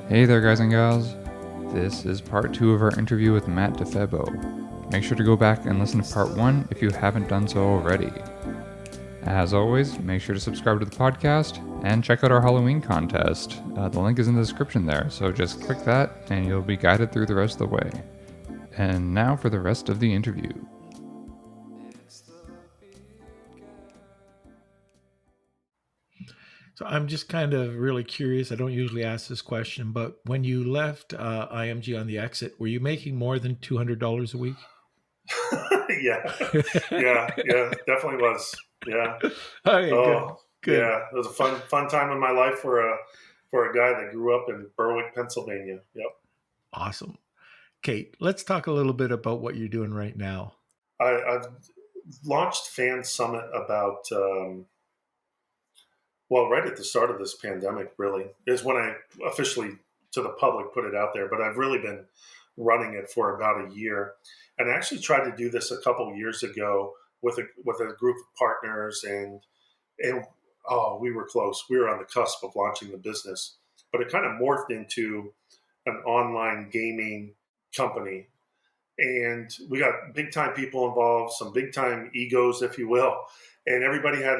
Hey there, guys and gals. This is part 2 of our interview with Matt Difebo. Make sure to go back and listen to part 1 if you haven't done so already. As always, make sure to subscribe to the podcast and check out our Halloween contest. The link is in the description there, so just click that and you'll be guided through the rest of the way. And now for the rest of the interview. So I'm just kind of really curious. I don't usually ask this question, but when you left IMG on the exit, were you making more than $200 a week? yeah, definitely was. Yeah. Okay, good. Yeah, it was a fun time in my life for a guy that grew up in Berwick, Pennsylvania. Yep. Awesome. Kate, let's talk a little bit about what you're doing right now. I've launched FanSummit about right at the start of this pandemic. Really, is when I officially to the public put it out there. But I've really been running it for about a year, and I actually tried to do this a couple years ago with a group of partners, and we were close. We were on the cusp of launching the business, but it kind of morphed into an online gaming company. And we got big time people involved, some big time egos, if you will. And everybody had,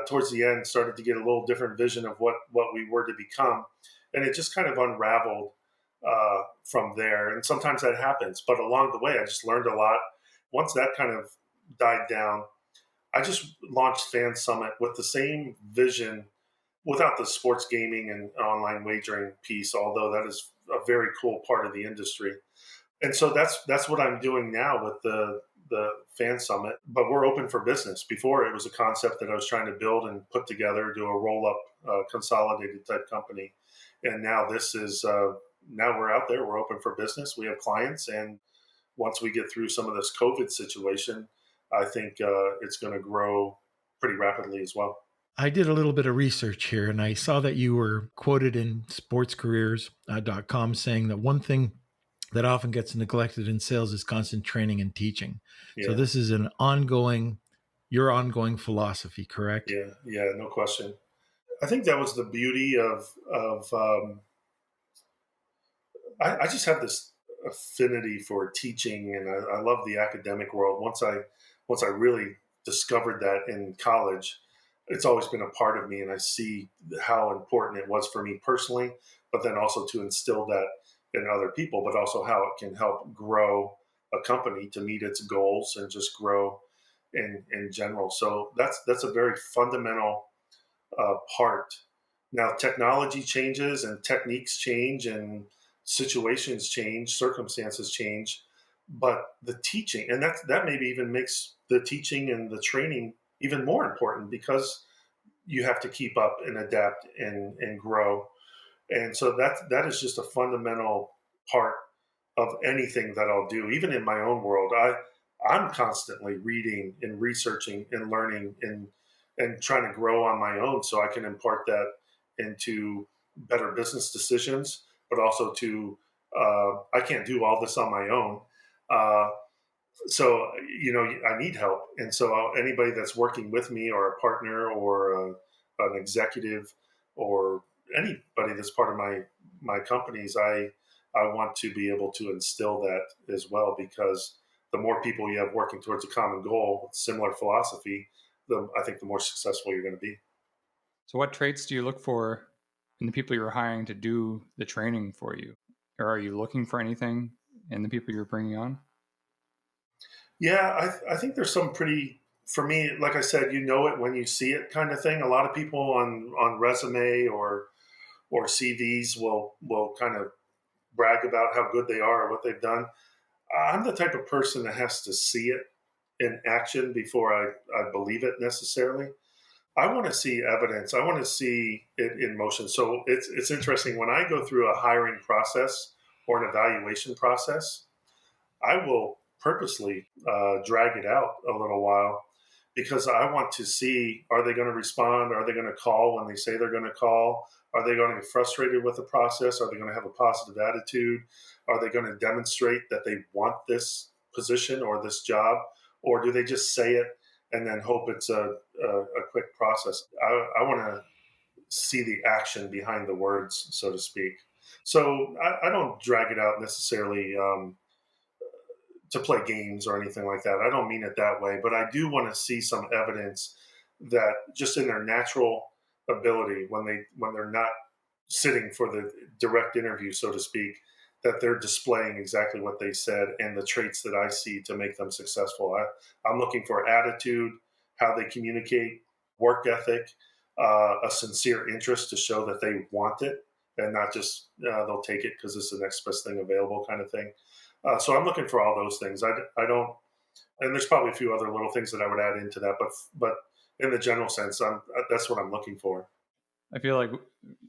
towards the end, started to get a little different vision of what we were to become. And it just kind of unraveled from there. And sometimes that happens. But along the way, I just learned a lot. Once that kind of died down, I just launched FanSummit with the same vision without the sports gaming and online wagering piece, although that is a very cool part of the industry. And so that's what I'm doing now with the FanSummit. But we're open for business. Before, it was a concept that I was trying to build and put together, do a roll-up, consolidated type company. And now this is now we're out there. We're open for business. We have clients, and once we get through some of this COVID situation, I think it's going to grow pretty rapidly as well. I did a little bit of research here, and I saw that you were quoted in sportscareers.com saying that one thing that often gets neglected in sales is constant training and teaching. Yeah. So this is your ongoing philosophy, correct? Yeah, no question. I think that was the beauty of I just have this affinity for teaching, and I love the academic world. Once I really discovered that in college, it's always been a part of me, and I see how important it was for me personally, but then also to instill that in other people, but also how it can help grow a company to meet its goals and just grow in general. So that's a very fundamental part. Now, technology changes and techniques change and situations change, circumstances change, but the teaching, and that maybe even makes the teaching and the training even more important, because you have to keep up and adapt and grow. And so that is just a fundamental part of anything that I'll do. Even in my own world, I'm constantly reading and researching and learning and trying to grow on my own, so I can impart that into better business decisions, but also to I can't do all this on my own. So, I need help. And so anybody that's working with me, or a partner, or an executive, or anybody that's part of my companies, I want to be able to instill that as well, because the more people you have working towards a common goal, similar philosophy, I think the more successful you're going to be. So what traits do you look for in the people you're hiring to do the training for you? Or are you looking for anything in the people you're bringing on? Yeah, I think there's some pretty, for me, like I said, it when you see it kind of thing. A lot of people on resume or CVs will kind of brag about how good they are or what they've done. I'm the type of person that has to see it in action before I believe it necessarily. I want to see evidence. I want to see it in motion. So it's interesting, when I go through a hiring process or an evaluation process, I will purposely drag it out a little while, because I want to see, are they going to respond? Are they going to call when they say they're going to call? Are they going to get frustrated with the process? Are they going to have a positive attitude? Are they going to demonstrate that they want this position or this job? Or do they just say it and then hope it's a quick process? I want to see the action behind the words, so to speak. So I don't drag it out necessarily to play games or anything like that. I don't mean it that way, but I do want to see some evidence that just in their natural ability, when they're not sitting for the direct interview, so to speak, that they're displaying exactly what they said and the traits that I see to make them successful. I'm looking for attitude, how they communicate, work ethic, a sincere interest to show that they want it and not just they'll take it because it's the next best thing available kind of thing. So I'm looking for all those things. I don't, and there's probably a few other little things that I would add into that, but in the general sense, that's what I'm looking for. I feel like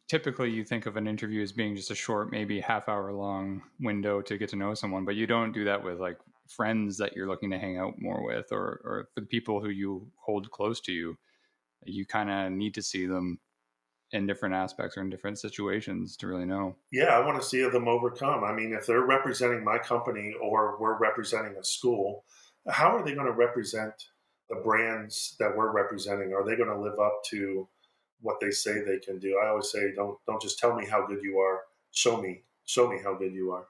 typically you think of an interview as being just a short, maybe half-hour long window to get to know someone, but you don't do that with like friends that you're looking to hang out more with, or for the people who you hold close to you. You kind of need to see them in different aspects or in different situations to really know. Yeah, I want to see them overcome. I mean, if they're representing my company or we're representing a school, how are they going to represent the brands that we're representing? Are they going to live up to what they say they can do? I always say, don't just tell me how good you are. Show me how good you are.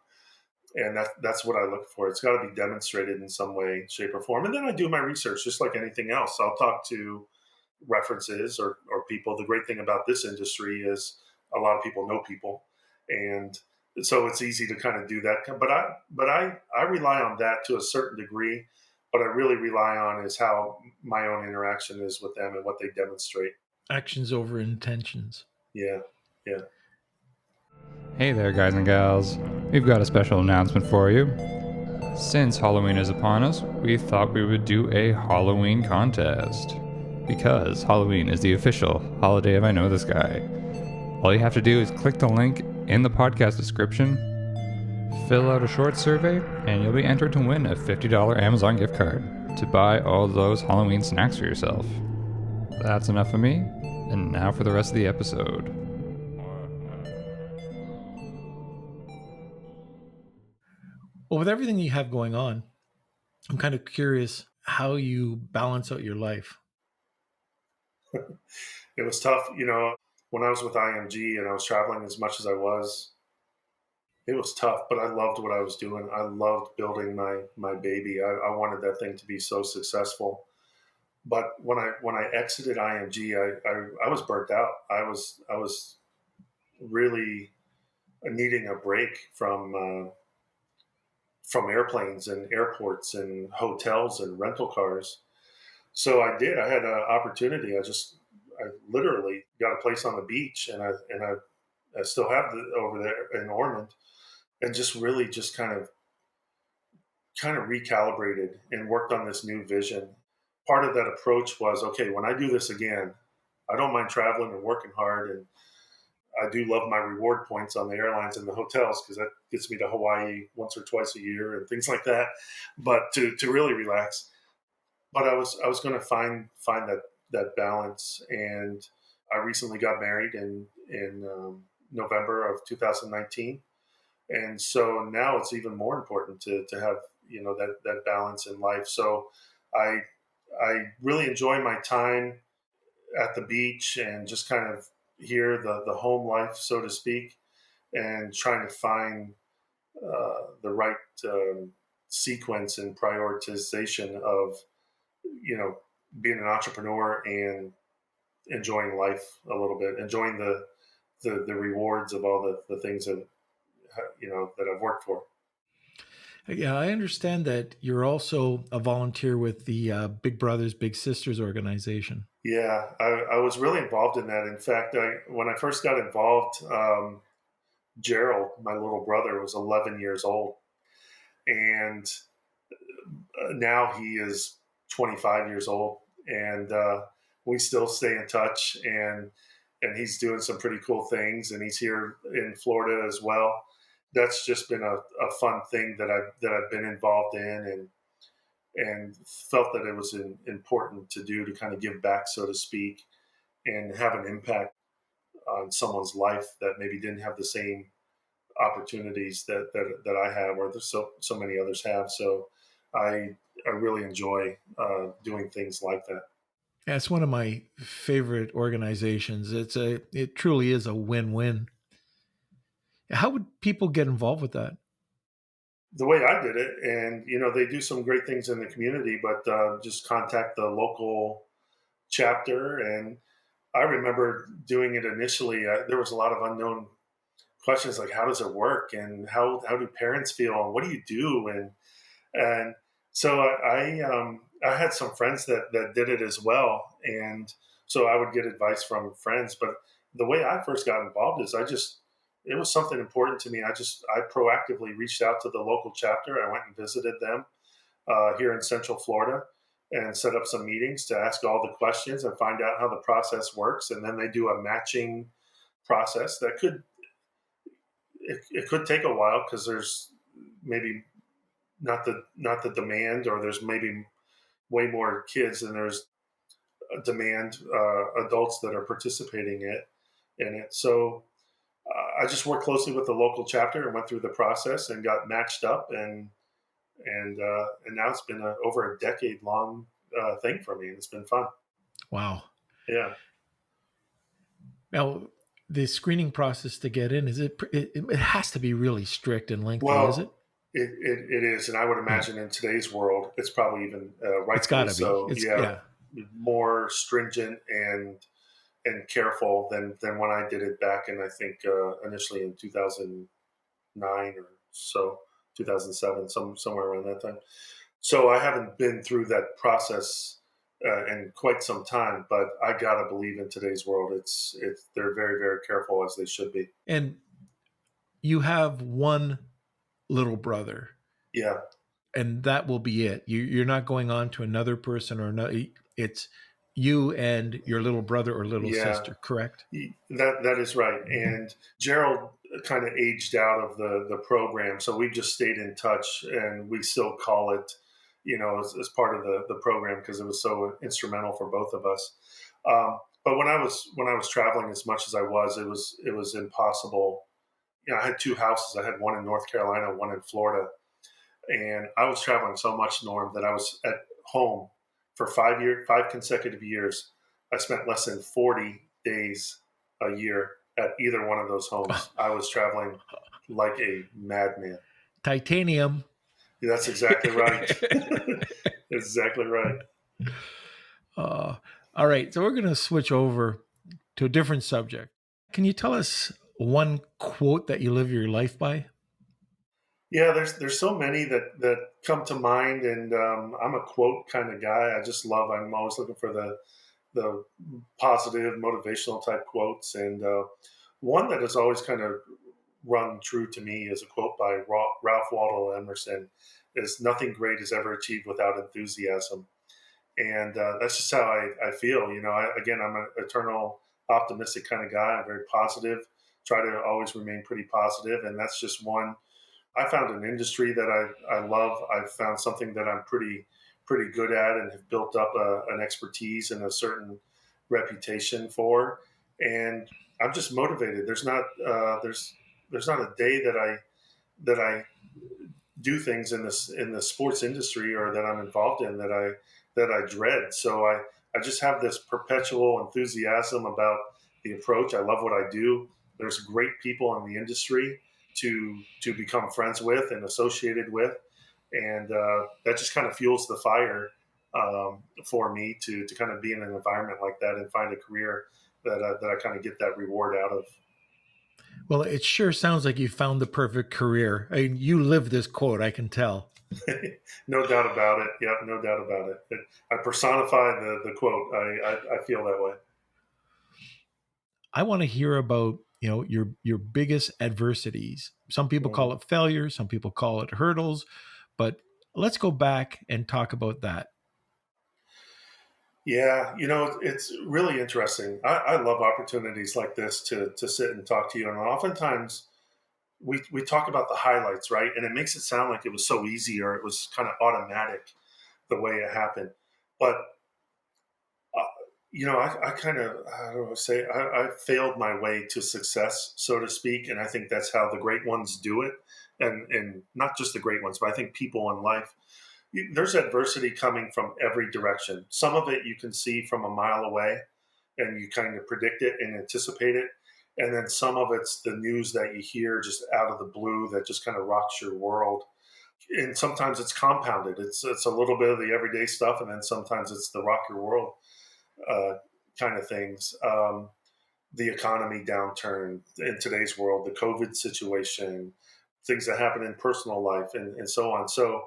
And that's what I look for. It's got to be demonstrated in some way, shape, or form. And then I do my research, just like anything else. I'll talk to references or people. The great thing about this industry is a lot of people know people, and so it's easy to kind of do that. But I rely on that to a certain degree. What I really rely on is how my own interaction is with them and what they demonstrate. Actions over intentions. Yeah, yeah. Hey there, guys and gals. We've got a special announcement for you. Since Halloween is upon us, we thought we would do a Halloween contest. Because Halloween is the official holiday of I Know This Guy. All you have to do is click the link in the podcast description, fill out a short survey, and you'll be entered to win a $50 Amazon gift card to buy all those Halloween snacks for yourself. That's enough of me, and now for the rest of the episode. Well, with everything you have going on, I'm kind of curious how you balance out your life. It was tough, when I was with IMG and I was traveling as much as I was. It was tough, but I loved what I was doing. I loved building my baby. I wanted that thing to be so successful. But when I exited IMG, I was burnt out. I was really needing a break from airplanes and airports and hotels and rental cars. So I did. I had an opportunity. I literally got a place on the beach, and I still have it over there in Ormond, and just really just kind of recalibrated and worked on this new vision. Part of that approach was, okay, when I do this again, I don't mind traveling and working hard, and I do love my reward points on the airlines and the hotels because that gets me to Hawaii once or twice a year and things like that. But to really relax, but I was going to find that balance, and I recently got married in November of 2019, and so now it's even more important to have that balance in life. So I I really enjoy my time at the beach and just kind of here the home life, so to speak, and trying to find the right sequence and prioritization of being an entrepreneur and enjoying life a little bit, enjoying the rewards of all the things that I've worked for. Yeah, I understand that you're also a volunteer with the Big Brothers Big Sisters organization. Yeah, I was really involved in that. In fact, when I first got involved, Gerald, my little brother, was 11 years old, and now he is 25 years old, and we still stay in touch. And he's doing some pretty cool things, and he's here in Florida as well. That's just been a fun thing that I've been involved in, and felt that it was important to do to kind of give back, so to speak, and have an impact on someone's life that maybe didn't have the same opportunities that I have, or so many others have. So I really enjoy doing things like that. Yeah, it's one of my favorite organizations. It truly is a win-win. How would people get involved with that? The way I did it, and they do some great things in the community, but just contact the local chapter. And I remember doing it initially. There was a lot of unknown questions, like how does it work, and how do parents feel, and what do you do, and so I had some friends that did it as well, and so I would get advice from friends. But the way I first got involved is it was something important to me. I proactively reached out to the local chapter. I went and visited them here in Central Florida and set up some meetings to ask all the questions and find out how the process works. And then they do a matching process that it could take a while because there's maybe not the demand, or there's maybe way more kids than there's demand adults that are participating in it. So I just worked closely with the local chapter and went through the process and got matched up, and now it's been over a decade long thing for me, and it's been fun. Wow. Yeah. Now, the screening process to get in, it has to be really strict and lengthy, is it? Well, it is, and I would Yeah. imagine in today's world, it's probably even It's rightfully got to be. so. It's Yeah, yeah. more stringent and careful than when I did it back in, I think, initially in 2009 or so, 2007, somewhere around that time. So I haven't been through that process in quite some time, but I gotta believe in today's world, it's they're very, very careful, as they should be. And you have one little brother, Yeah, and that will be it. You're not going on to another person or another. It's you and your little brother or little yeah. sister, correct? That is right. And Gerald kind of aged out of the program, so we just stayed in touch, and we still call it, as part of the program, because it was so instrumental for both of us. But when I was traveling as much as I was, it was impossible. I had two houses. I had one in North Carolina, one in Florida, and I was traveling so much, Norm, that I was at home for 5 consecutive years. I spent less than 40 days a year at either one of those homes. I was traveling like a madman. Titanium. That's exactly right. Exactly right. uh, all right, so we're going to switch over to a different subject. Can you tell us one quote that you live your life by? Yeah, there's so many that come to mind, and I'm a quote kind of guy. I just love. I'm always looking for the positive, motivational type quotes, and one that has always kind of rung true to me is a quote by Ralph Waldo Emerson: "Is nothing great is ever achieved without enthusiasm." And that's just how I feel. Again, I'm an eternal optimistic kind of guy. I'm very positive. Try to always remain pretty positive, and that's just one. I found an industry that I love. I've found something that I'm pretty good at, and have built up an expertise and a certain reputation for. And I'm just motivated. There's not a day that I do things in the sports industry, or that I'm involved in, that I dread. So I just have this perpetual enthusiasm about the approach. I love what I do. There's great people in the industry to become friends with and associated with, and that just kind of fuels the fire for me to kind of be in an environment like that and find a career that I kind of get that reward out of. Well, it sure sounds like you found the perfect career. I mean, you live this quote, I can tell. No doubt about it. Yeah, no doubt about it. I personify the quote. I feel that way. I want to hear about, your biggest adversities. Some people call Mhm. it failure, some people call it hurdles, but let's go back and talk about that. Yeah, it's really interesting. I love opportunities like this to sit and talk to you. And oftentimes we talk about the highlights, right? And it makes it sound like it was so easy, or it was kind of automatic the way it happened. But uh, I kind of, how do I say, I failed my way to success, so to speak. And I think that's how the great ones do it. And not just the great ones, but I think people in life. there's adversity coming from every direction. Some of it you can see from a mile away and you kind of predict it and anticipate it. And then some of it's the news that you hear just out of the blue that just kind of rocks your world. And sometimes it's compounded. It's a little bit of the everyday stuff, and then sometimes it's the rock your world uh, kind of things. The economy downturn in today's world, the COVID situation, things that happen in personal life, and so on. So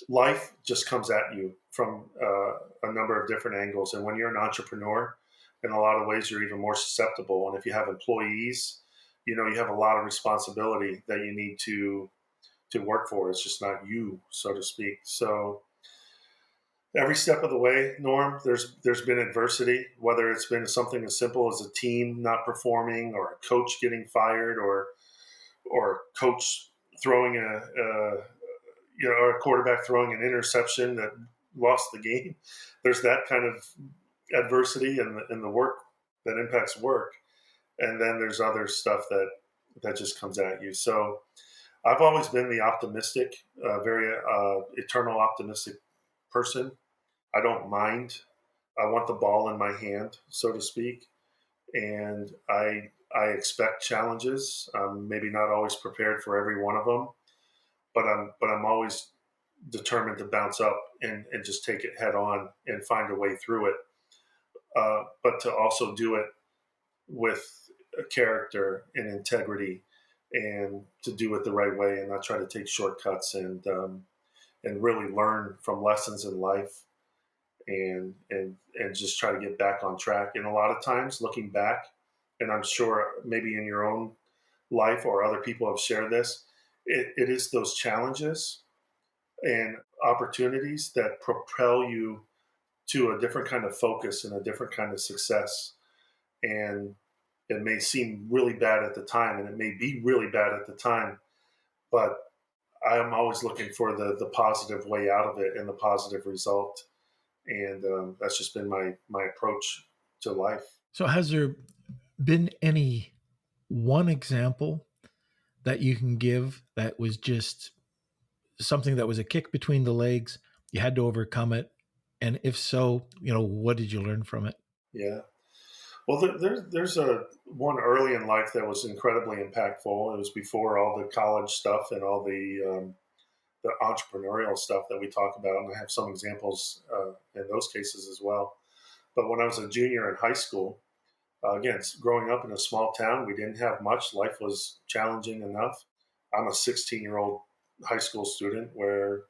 life just comes at you from a number of different angles. And when you're an entrepreneur, in a lot of ways, you're even more susceptible. And if you have employees, you have a lot of responsibility that you need to work for. It's just not you, so to speak. So every step of the way, Norm, there's been adversity, whether it's been something as simple as a team not performing, or a coach getting fired, or a coach throwing or a quarterback throwing an interception that lost the game. There's that kind of adversity in the work that impacts work, and then there's other stuff that just comes at you. So I've always been the optimistic, very eternal optimistic person. I don't mind. I want the ball in my hand, so to speak, and I expect challenges. I'm maybe not always prepared for every one of them, but I'm always determined to bounce up and just take it head on and find a way through it. But to also do it with a character and integrity, and to do it the right way, and not try to take shortcuts, and really learn from lessons in life, and just try to get back on track. And a lot of times, looking back, and I'm sure maybe in your own life or other people have shared this, it is those challenges and opportunities that propel you to a different kind of focus and a different kind of success. And it may seem really bad at the time, and it may be really bad at the time, but I'm always looking for the positive way out of it and the positive result. And that's just been my approach to life. So, has there been any one example that you can give that was just something that was a kick between the legs? You had to overcome it. And if so, what did you learn from it? Yeah. Well, there's a one early in life that was incredibly impactful. It was before all the college stuff and all the entrepreneurial stuff that we talk about, and I have some examples in those cases as well. But when I was a junior in high school, again, growing up in a small town, we didn't have much. Life was challenging enough. I'm a 16-year-old high school student where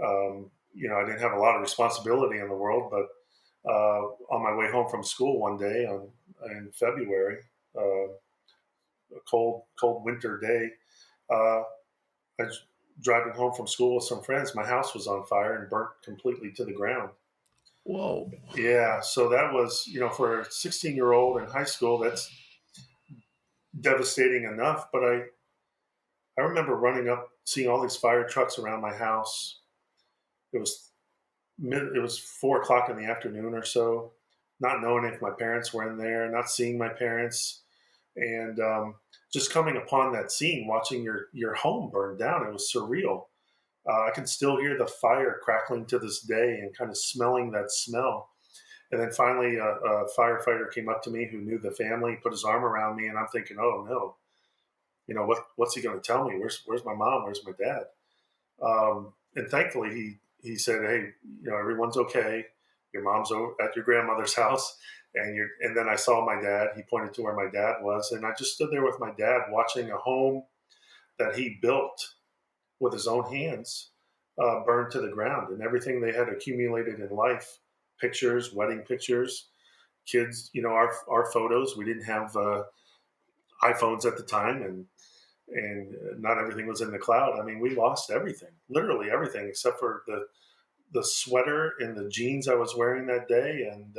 I didn't have a lot of responsibility in the world, but on my way home from school one day in February, a cold winter day, I was driving home from school with some friends. My house was on fire and burnt completely to the ground. Whoa. Yeah, so that was, for a 16-year-old in high school, that's devastating enough. But I remember running up, seeing all these fire trucks around my house. It was 4 o'clock in the afternoon or so, not knowing if my parents were in there, not seeing my parents, and just coming upon that scene, watching your home burn down. It was surreal. I can still hear the fire crackling to this day, and kind of smelling that smell. And then finally, a firefighter came up to me who knew the family, put his arm around me, and I'm thinking, oh no, what's he going to tell me? Where's my mom? Where's my dad? And thankfully, he said, hey, everyone's okay. Your mom's at your grandmother's house, and then I saw my dad. He pointed to where my dad was, and I just stood there with my dad, watching a home that he built with his own hands burned to the ground, and everything they had accumulated in life, pictures, wedding pictures, kids, our photos. We didn't have iPhones at the time, and not everything was in the cloud. I mean, we lost everything, literally everything, except for the sweater and the jeans I was wearing that day, and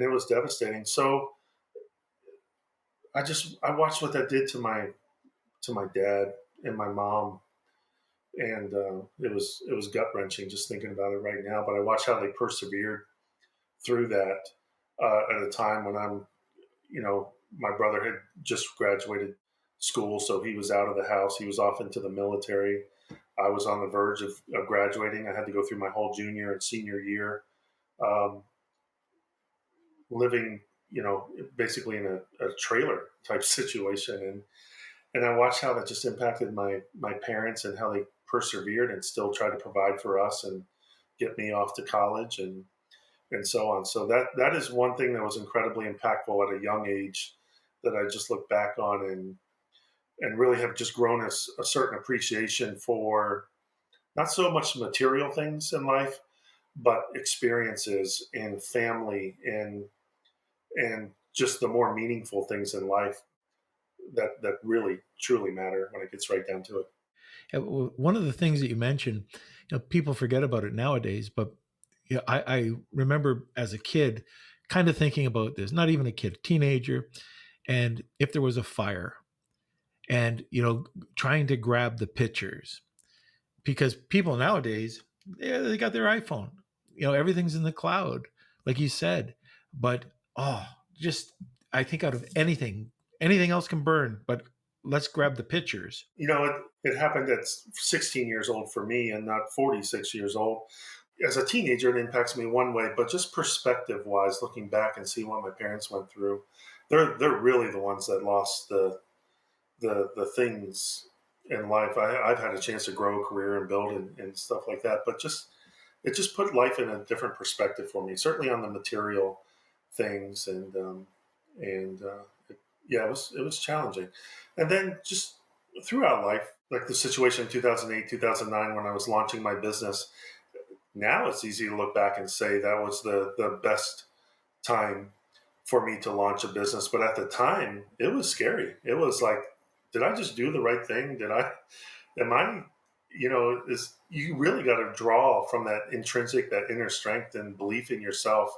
it was devastating. So I watched what that did to my dad and my mom, and it was gut wrenching just thinking about it right now. But I watched how they persevered through that at a time when my brother had just graduated school, so he was out of the house. He was off into the military. I was on the verge of graduating. I had to go through my whole junior and senior year, um, living, basically in a trailer type situation. And I watched how that just impacted my parents and how they persevered and still tried to provide for us and get me off to college and so on. So that is one thing that was incredibly impactful at a young age that I just look back on and really have just grown a certain appreciation for not so much material things in life, but experiences and family and just the more meaningful things in life that really truly matter when it gets right down to it. One of the things that you mentioned, people forget about it nowadays, but I remember as a kid kind of thinking about this, not even a kid, a teenager, and if there was a fire and, trying to grab the pictures because people nowadays, they got their iPhone, everything's in the cloud, like you said, but, oh, just, I think out of anything else can burn, but let's grab the pictures. It happened at 16 years old for me and not 46 years old. As a teenager, it impacts me one way, but just perspective wise, looking back and see what my parents went through, they're really the ones that lost the things in life. I've had a chance to grow a career and build and stuff like that, but it just put life in a different perspective for me, certainly on the material things. Yeah, it was challenging. And then just throughout life, like the situation in 2008, 2009, when I was launching my business, now it's easy to look back and say that was the best time for me to launch a business. But at the time, it was scary. It was like, did I just do the right thing? Am I, is you really got to draw from that intrinsic, that inner strength and belief in yourself,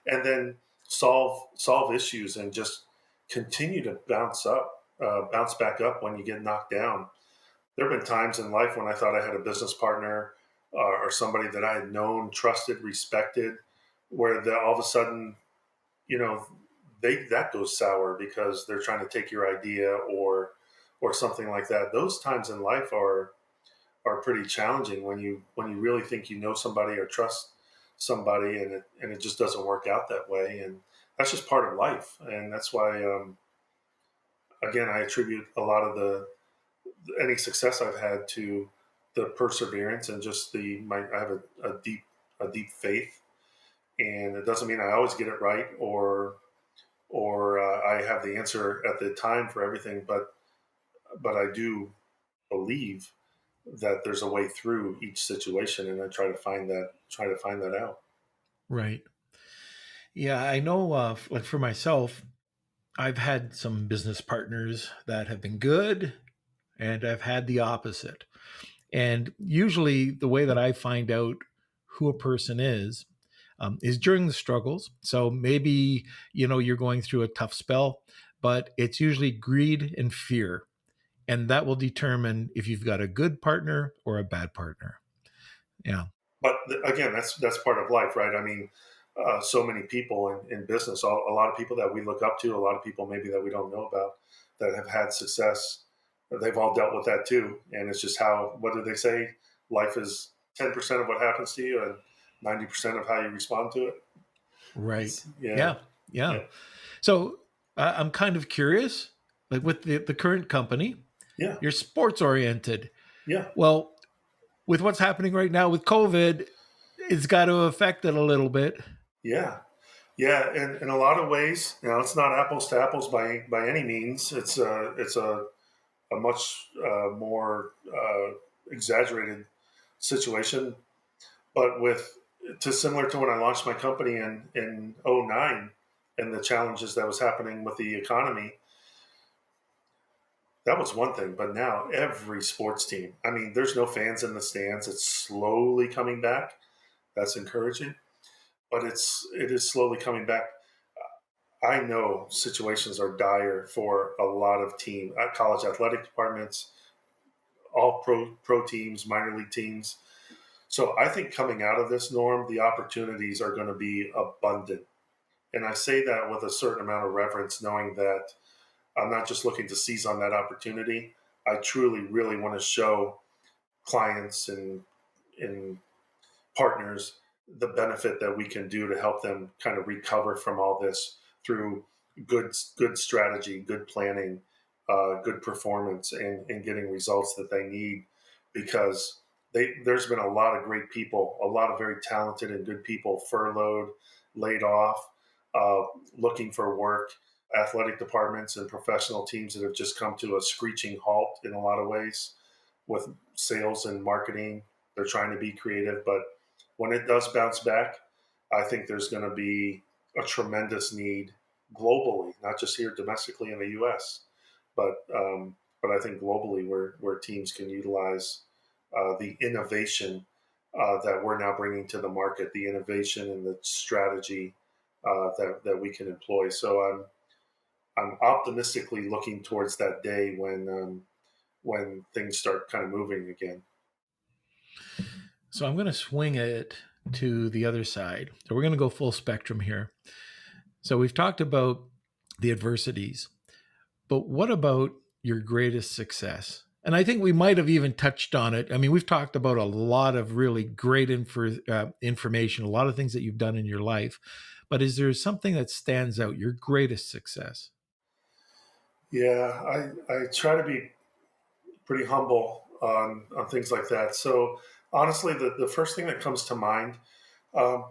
and then solve issues and just continue to bounce back up when you get knocked down. There have been times in life when I thought I had a business partner or somebody that I had known, trusted, respected, where all of a sudden, you know, that goes sour because they're trying to take your idea or something like that. Those times in life are pretty challenging when you really think you know somebody or trust somebody and it just doesn't work out that way. And that's just part of life. And that's why, again, I attribute a lot of any success I've had to the perseverance and just I have a deep faith, and it doesn't mean I always get it right or I have the answer at the time for everything, but I do believe that there's a way through each situation, and I try to find that out. Right. Yeah, I know. Like for myself, I've had some business partners that have been good, and I've had the opposite. And usually, the way that I find out who a person is during the struggles. So maybe you're going through a tough spell, but it's usually greed and fear, and that will determine if you've got a good partner or a bad partner. Yeah. But again, that's part of life, right? I mean, so many people in business, a lot of people that we look up to, a lot of people maybe that we don't know about that have had success, they've all dealt with that too. And it's just what do they say? Life is 10% of what happens to you and 90% of how you respond to it. Right. Yeah. Yeah. Yeah. Yeah. So I'm kind of curious, like with the current company, Yeah. you're sports oriented. Yeah. Well, with what's happening right now with COVID, it's got to affect it a little bit. Yeah. Yeah. And in a lot of ways, it's not apples to apples by any means. It's a much more exaggerated situation. But similar to when I launched my company in '09 and the challenges that was happening with the economy, that was one thing. But now every sports team, I mean, there's no fans in the stands. It's slowly coming back. That's encouraging, but it is slowly coming back. I know situations are dire for a lot of college athletic departments, all pro teams, minor league teams. So I think coming out of this, Norm, the opportunities are going to be abundant. And I say that with a certain amount of reverence, knowing that I'm not just looking to seize on that opportunity. I truly, really want to show clients and partners the benefit that we can do to help them kind of recover from all this through good strategy, good planning, good performance, and getting results that they need. Because there's been a lot of great people, a lot of very talented and good people furloughed, laid off, uh, looking for work. Athletic departments and professional teams that have just come to a screeching halt in a lot of ways with sales and marketing. They're trying to be creative, but when it does bounce back, I think there's going to be a tremendous need globally, not just here domestically in the U.S., but I think globally where teams can utilize the innovation that we're now bringing to the market, the innovation and the strategy that we can employ. So I'm optimistically looking towards that day when things start kind of moving again. So I'm going to swing it to the other side. So we're going to go full spectrum here. So we've talked about the adversities, but what about your greatest success? And I think we might have even touched on it. I mean, we've talked about a lot of really great information, a lot of things that you've done in your life. But is there something that stands out, your greatest success? Yeah, I try to be pretty humble on things like that. So honestly, the first thing that comes to mind, um,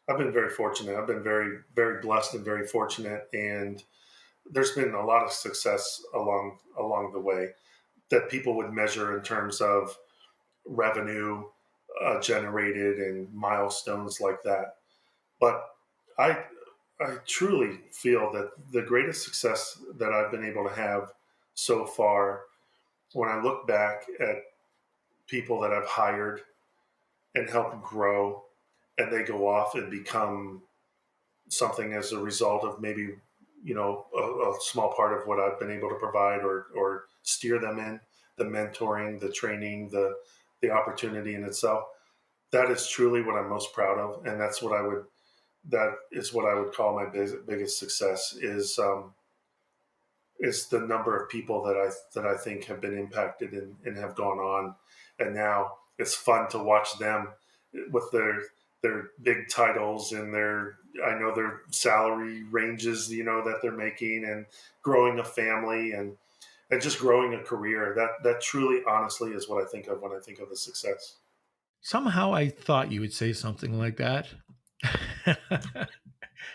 I've been very fortunate. I've been very blessed and very fortunate, and there's been a lot of success along the way that people would measure in terms of revenue generated and milestones like that. But I I truly feel that the greatest success that I've been able to have so far, when I look back at people that I've hired and helped grow, and they go off and become something as a result of maybe a small part of what I've been able to provide or steer them in, the mentoring, the training, the opportunity in itself. That is truly what I'm most proud of, and that is what I would call my biggest success is the number of people that I think have been impacted and have gone on, and now it's fun to watch them with their big titles and their salary ranges that they're making, and growing a family and just growing a career. That truly, honestly, is what I think of when I think of the success. Somehow I thought you would say something like that.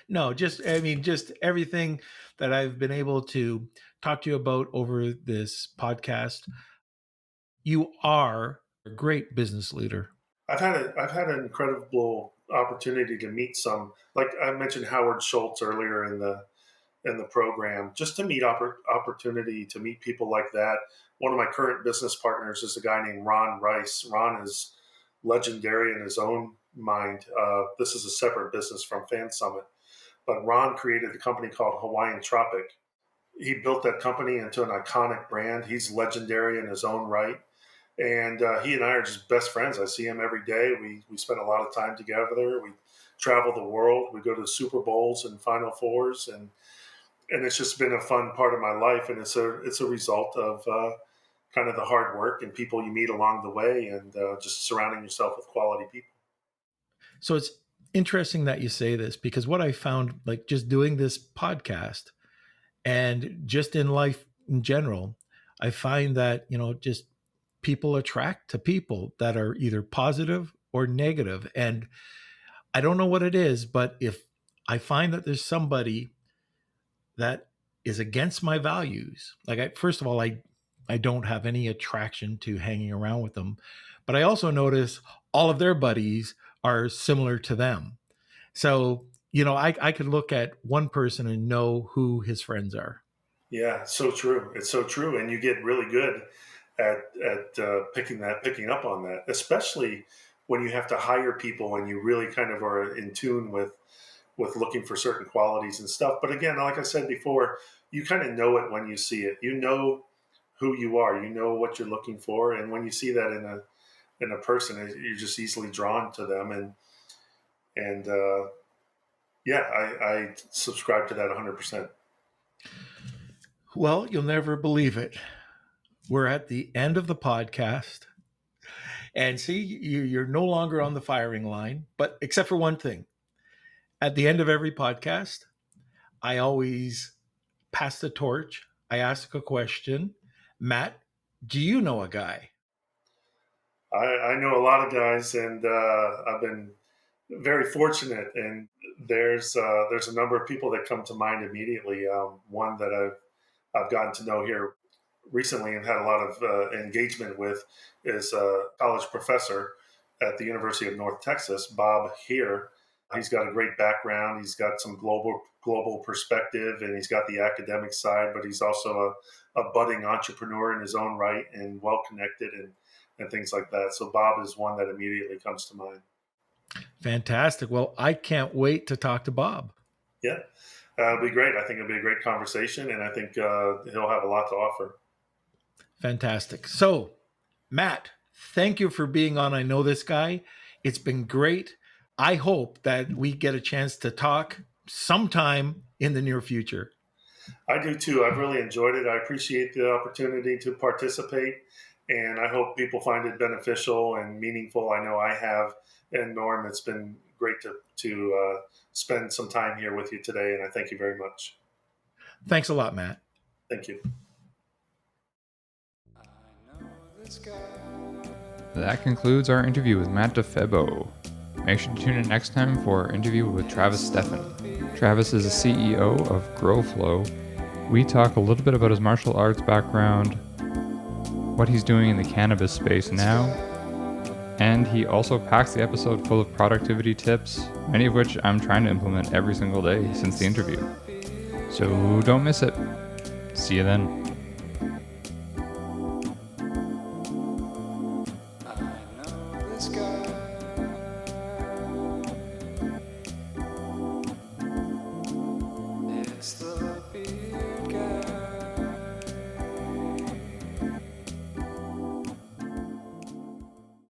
No, I mean, just everything that I've been able to talk to you about over this podcast. You are a great business leader. I've had an incredible opportunity to meet some, like I mentioned Howard Schultz earlier in the program, just to meet opportunity to meet people like that. One of my current business partners is a guy named Ron Rice. Ron is legendary in his own mind. This is a separate business from FanSummit, but Ron created a company called Hawaiian Tropic. He built that company into an iconic brand. He's legendary in his own right, and he and I are just best friends. I see him every day. We spend a lot of time together. We travel the world. We go to Super Bowls and Final Fours, and it's just been a fun part of my life. And it's a result of kind of the hard work and people you meet along the way, and just surrounding yourself with quality people. So it's interesting that you say this, because what I found, like just doing this podcast and just in life in general, I find that, just people attract to people that are either positive or negative. And I don't know what it is, but if I find that there's somebody that is against my values, like first of all, I don't have any attraction to hanging around with them, but I also notice all of their buddies are similar to them. So, I could look at one person and know who his friends are. Yeah, so true. It's so true, and you get really good at picking up on that, especially when you have to hire people and you really kind of are in tune with looking for certain qualities and stuff. But again, like I said before, you kind of know it when you see it. You know who you are. You know what you're looking for, and when you see that in a person, you're just easily drawn to them. And yeah, I subscribe to that 100%. Well, you'll never believe it. We're at the end of the podcast. And see, you're no longer on the firing line, but except for one thing. At the end of every podcast, I always pass the torch. I ask a question. Matt, do you know a guy? I know a lot of guys, and I've been very fortunate. And there's a number of people that come to mind immediately. One that I've gotten to know here recently and had a lot of engagement with is a college professor at the University of North Texas, Bob Here. He's got a great background. He's got some global perspective, and he's got the academic side, but he's also a budding entrepreneur in his own right and well connected and things like that. So Bob is one that immediately comes to mind. Fantastic. Well, I can't wait to talk to Bob. Yeah, it'll be great. I think it'll be a great conversation, and I think he'll have a lot to offer. Fantastic. So, Matt, thank you for being on I Know This Guy. It's been great. I hope that we get a chance to talk sometime in the near future. I do too. I've really enjoyed it. I appreciate the opportunity to participate, and I hope people find it beneficial and meaningful. I know I have. And Norm, it's been great to spend some time here with you today, and I thank you very much. Thanks a lot, Matt. Thank you. That concludes our interview with Matt Difebo. Make sure to tune in next time for our interview with Travis Steffen. Travis is the CEO of GrowFlow. We talk a little bit about his martial arts background, what he's doing in the cannabis space now, and he also packs the episode full of productivity tips, many of which I'm trying to implement every single day since the interview. So don't miss it. See you then.